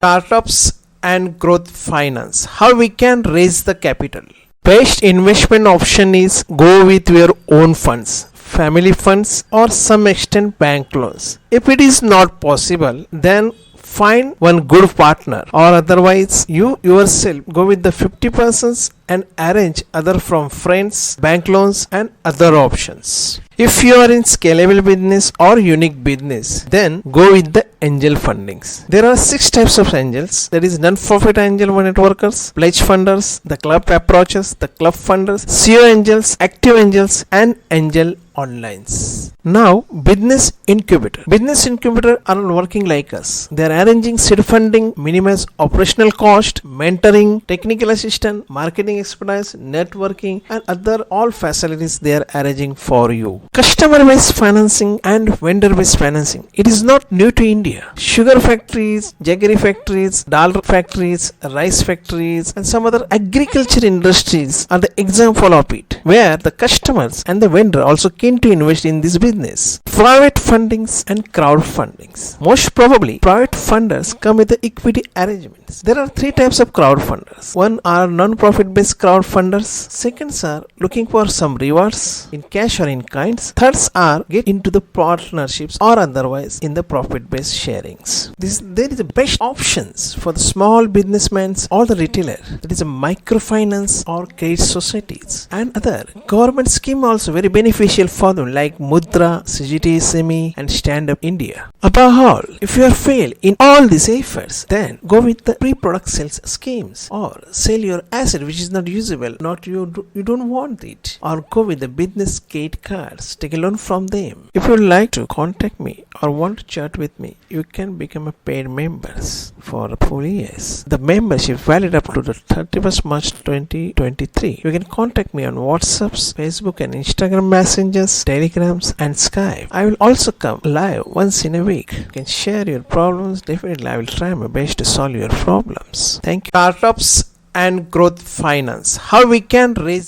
Startups and growth finance. How we can raise the capital. Best investment option is go with your own funds, family funds, or some extent bank loans. If it is not possible, then find one good partner, or otherwise you yourself go with the 50% and arrange other from friends, bank loans, and other options. If you are in scalable business or unique business, then go with the angel fundings. There are 6 types of angels. That is non-profit angel networkers, pledge funders, the club approaches, the club funders, CEO angels, active angels, and angel onlines. Now, business incubator. Business incubator are working like us. They are arranging seed funding, minimize operational cost, mentoring, technical assistance, marketing expertise, networking, and other all facilities they are arranging for you. Customer-based financing and vendor-based financing. It is not new to India. Sugar factories, jaggery factories, dal factories, rice factories, and some other agriculture industries are the example of it, where the customers and the vendor also keen to invest in this business. Private fundings and crowd fundings. Most probably, private funders come with the equity arrangements. There are 3 types of crowd funders. One are non-profit based crowd funders. Seconds are looking for some rewards in cash or in kinds. Thirds are get into the partnerships or otherwise in the profit based sharings. There is the best options for the small businessmen or the retailer. That is a microfinance or credit societies and other government scheme also very beneficial for them like Mudra, CGT, SEMI, and Stand Up India. Above all, if you are failed in all these efforts, then go with the pre-product sales schemes or sell your asset which is not usable, you don't want it, or go with the business gate cards, take a loan from them. If you would like to contact me or want to chat with me, you can become a paid members for 4 years. The membership valid up to the 31st March 2023. You can contact me on WhatsApps, Facebook and Instagram messengers, Telegrams and Skype. I will also come live once in a week. You can share your problems. Definitely I will try my best to solve your problems. Thank you. Startups and growth finance. How we can raise